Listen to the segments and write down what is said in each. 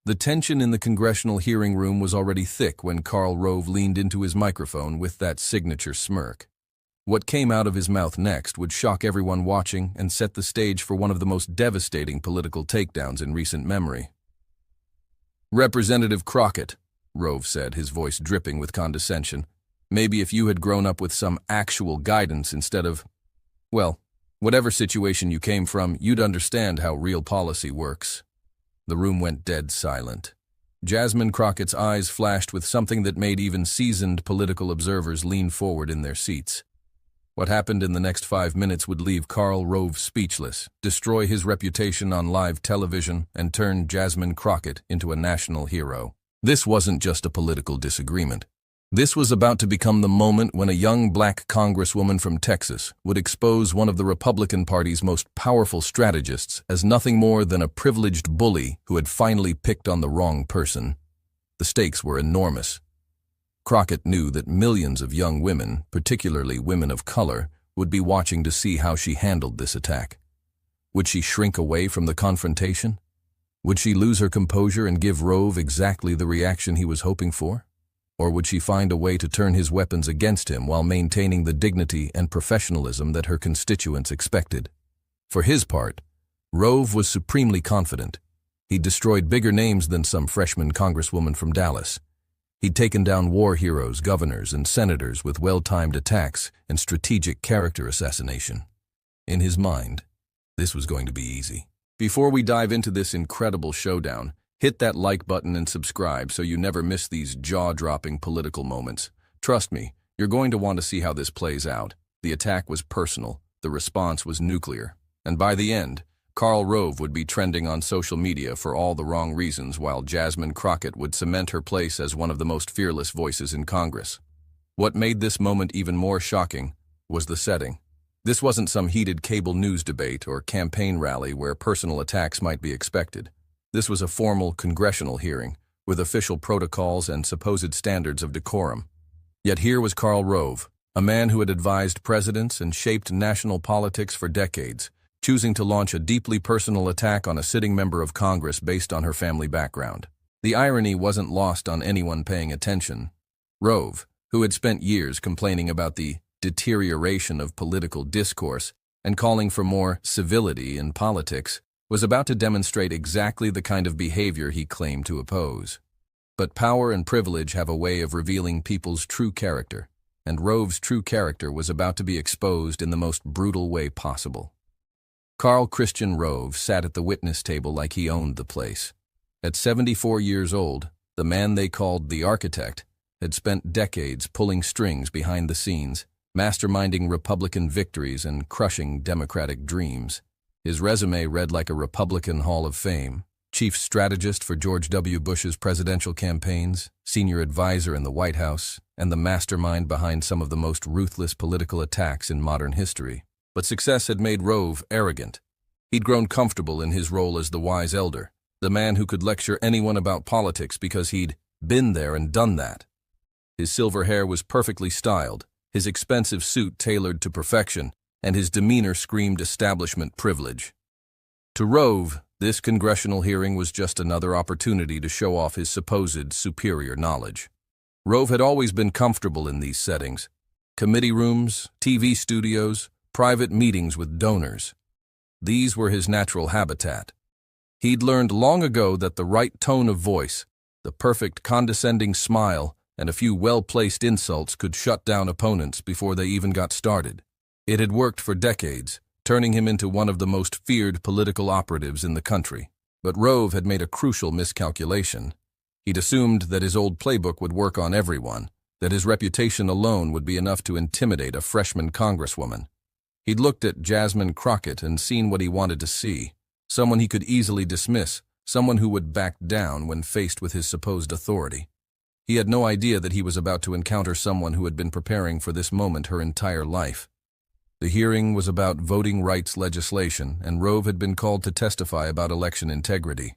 The tension in the congressional hearing room was already thick when Karl Rove leaned into his microphone with that signature smirk. What came out of his mouth next would shock everyone watching and set the stage for one of the most devastating political takedowns in recent memory. "Representative Crockett," Rove said, his voice dripping with condescension, "maybe if you had grown up with some actual guidance instead of, well, whatever situation you came from, you'd understand how real policy works." The room went dead silent. Jasmine Crockett's eyes flashed with something that made even seasoned political observers lean forward in their seats. What happened in the next 5 minutes would leave Karl Rove speechless, destroy his reputation on live television, and turn Jasmine Crockett into a national hero. This wasn't just a political disagreement. This was about to become the moment when a young black congresswoman from Texas would expose one of the Republican Party's most powerful strategists as nothing more than a privileged bully who had finally picked on the wrong person. The stakes were enormous. Crockett knew that millions of young women, particularly women of color, would be watching to see how she handled this attack. Would she shrink away from the confrontation? Would she lose her composure and give Rove exactly the reaction he was hoping for? Or would she find a way to turn his weapons against him while maintaining the dignity and professionalism that her constituents expected? For his part, Rove was supremely confident. He'd destroyed bigger names than some freshman congresswoman from Dallas. He'd taken down war heroes, governors, and senators with well-timed attacks and strategic character assassination. In his mind, this was going to be easy. Before we dive into this incredible showdown, hit that like button and subscribe so you never miss these jaw-dropping political moments. Trust me, you're going to want to see how this plays out. The attack was personal, the response was nuclear, and by the end, Karl Rove would be trending on social media for all the wrong reasons, while Jasmine Crockett would cement her place as one of the most fearless voices in Congress. What made this moment even more shocking was the setting. This wasn't some heated cable news debate or campaign rally where personal attacks might be expected. This was a formal congressional hearing, with official protocols and supposed standards of decorum. Yet here was Karl Rove, a man who had advised presidents and shaped national politics for decades, choosing to launch a deeply personal attack on a sitting member of Congress based on her family background. The irony wasn't lost on anyone paying attention. Rove, who had spent years complaining about the deterioration of political discourse and calling for more civility in politics, was about to demonstrate exactly the kind of behavior he claimed to oppose. But power and privilege have a way of revealing people's true character, and Rove's true character was about to be exposed in the most brutal way possible. Karl Christian Rove sat at the witness table like he owned the place. At 74 years old, the man they called the architect had spent decades pulling strings behind the scenes, masterminding Republican victories and crushing Democratic dreams. His resume read like a Republican Hall of Fame: chief strategist for George W. Bush's presidential campaigns, senior advisor in the White House, and the mastermind behind some of the most ruthless political attacks in modern history. But success had made Rove arrogant. He'd grown comfortable in his role as the wise elder, the man who could lecture anyone about politics because he'd been there and done that. His silver hair was perfectly styled, his expensive suit tailored to perfection, and his demeanor screamed establishment privilege. To Rove, this congressional hearing was just another opportunity to show off his supposed superior knowledge. Rove had always been comfortable in these settings: committee rooms, TV studios, private meetings with donors. These were his natural habitat. He'd learned long ago that the right tone of voice, the perfect condescending smile, and a few well-placed insults could shut down opponents before they even got started. It had worked for decades, turning him into one of the most feared political operatives in the country. But Rove had made a crucial miscalculation. He'd assumed that his old playbook would work on everyone, that his reputation alone would be enough to intimidate a freshman congresswoman. He'd looked at Jasmine Crockett and seen what he wanted to see: someone he could easily dismiss, someone who would back down when faced with his supposed authority. He had no idea that he was about to encounter someone who had been preparing for this moment her entire life. The hearing was about voting rights legislation, and Rove had been called to testify about election integrity.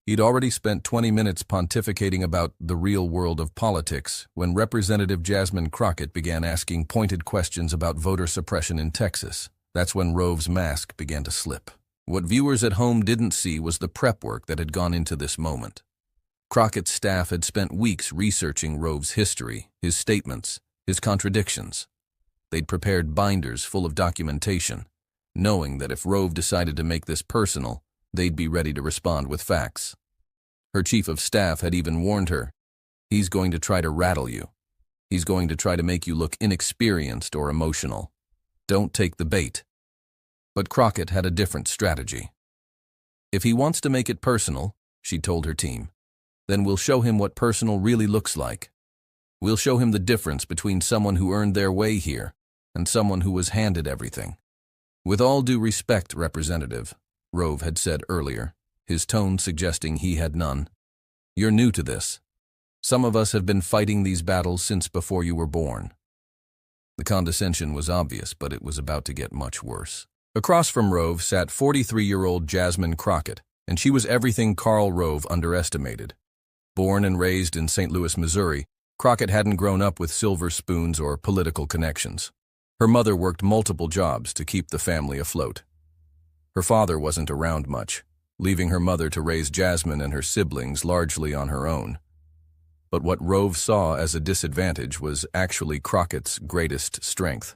He'd already spent 20 minutes pontificating about the real world of politics when Representative Jasmine Crockett began asking pointed questions about voter suppression in Texas. That's when Rove's mask began to slip. What viewers at home didn't see was the prep work that had gone into this moment. Crockett's staff had spent weeks researching Rove's history, his statements, his contradictions. They'd prepared binders full of documentation, knowing that if Rove decided to make this personal, they'd be ready to respond with facts. Her chief of staff had even warned her, "He's going to try to rattle you. He's going to try to make you look inexperienced or emotional. Don't take the bait." But Crockett had a different strategy. "If he wants to make it personal," she told her team, "then we'll show him what personal really looks like. We'll show him the difference between someone who earned their way here and someone who was handed everything." "With all due respect, Representative," Rove had said earlier, his tone suggesting he had none, "you're new to this. Some of us have been fighting these battles since before you were born." The condescension was obvious, but it was about to get much worse. Across from Rove sat 43-year-old Jasmine Crockett, and she was everything Karl Rove underestimated. Born and raised in St. Louis, Missouri, Crockett hadn't grown up with silver spoons or political connections. Her mother worked multiple jobs to keep the family afloat. Her father wasn't around much, leaving her mother to raise Jasmine and her siblings largely on her own. But what Rove saw as a disadvantage was actually Crockett's greatest strength.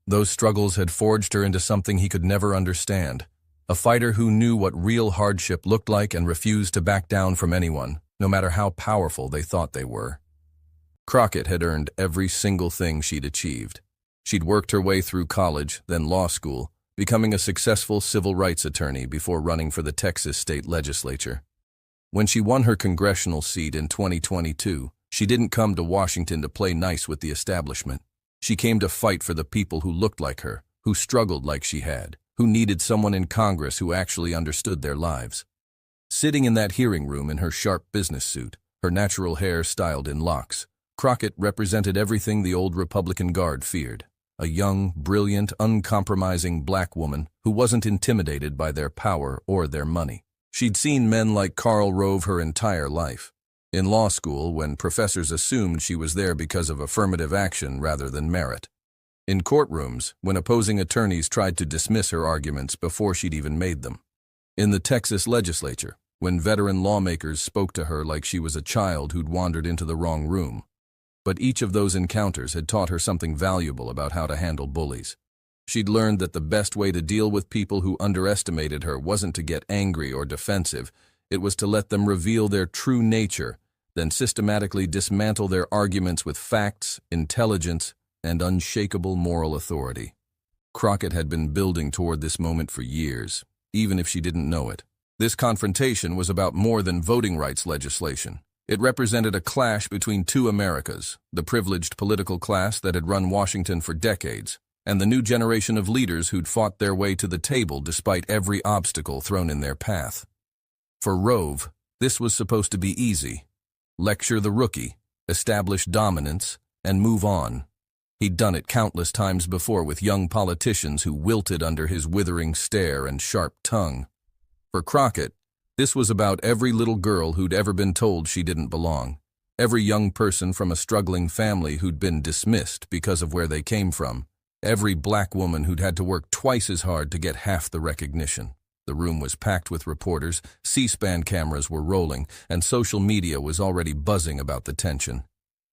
Those struggles had forged her into something he could never understand, a fighter who knew what real hardship looked like and refused to back down from anyone, no matter how powerful they thought they were. Crockett had earned every single thing she'd achieved. She'd worked her way through college, then law school, becoming a successful civil rights attorney before running for the Texas state legislature. When she won her congressional seat in 2022, she didn't come to Washington to play nice with the establishment. She came to fight for the people who looked like her, who struggled like she had, who needed someone in Congress who actually understood their lives. Sitting in that hearing room in her sharp business suit, her natural hair styled in locks, Crockett represented everything the old Republican Guard feared. A young, brilliant, uncompromising black woman who wasn't intimidated by their power or their money. She'd seen men like Karl Rove her entire life. In law school, when professors assumed she was there because of affirmative action rather than merit. In courtrooms, when opposing attorneys tried to dismiss her arguments before she'd even made them. In the Texas legislature, when veteran lawmakers spoke to her like she was a child who'd wandered into the wrong room. But each of those encounters had taught her something valuable about how to handle bullies. She'd learned that the best way to deal with people who underestimated her wasn't to get angry or defensive, it was to let them reveal their true nature, then systematically dismantle their arguments with facts, intelligence, and unshakable moral authority. Crockett had been building toward this moment for years, even if she didn't know it. This confrontation was about more than voting rights legislation. It represented a clash between two Americas, the privileged political class that had run Washington for decades, and the new generation of leaders who'd fought their way to the table despite every obstacle thrown in their path. For Rove, this was supposed to be easy. Lecture the rookie, establish dominance, and move on. He'd done it countless times before with young politicians who wilted under his withering stare and sharp tongue. For Crockett, this was about every little girl who'd ever been told she didn't belong, every young person from a struggling family who'd been dismissed because of where they came from, every black woman who'd had to work twice as hard to get half the recognition. The room was packed with reporters, C-SPAN cameras were rolling, and social media was already buzzing about the tension.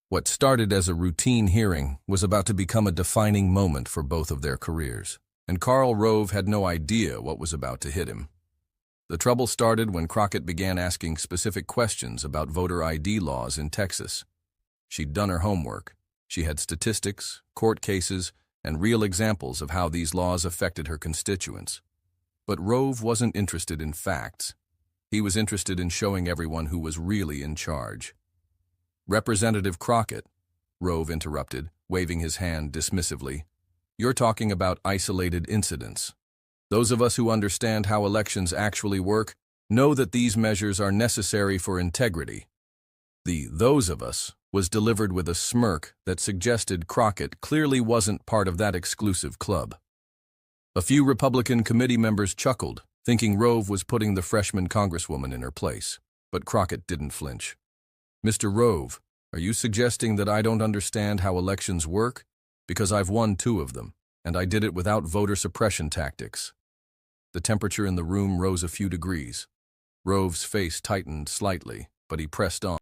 What started as a routine hearing was about to become a defining moment for both of their careers, and Karl Rove had no idea what was about to hit him. The trouble started when Crockett began asking specific questions about voter ID laws in Texas. She'd done her homework. She had statistics, court cases, and real examples of how these laws affected her constituents. But Rove wasn't interested in facts. He was interested in showing everyone who was really in charge. "Representative Crockett," Rove interrupted, waving his hand dismissively, "you're talking about isolated incidents. Those of us who understand how elections actually work know that these measures are necessary for integrity." The "those of us" was delivered with a smirk that suggested Crockett clearly wasn't part of that exclusive club. A few Republican committee members chuckled, thinking Rove was putting the freshman congresswoman in her place, but Crockett didn't flinch. "Mr. Rove, are you suggesting that I don't understand how elections work? Because I've won 2 of them, and I did it without voter suppression tactics." The temperature in the room rose a few degrees. Rove's face tightened slightly, but he pressed on.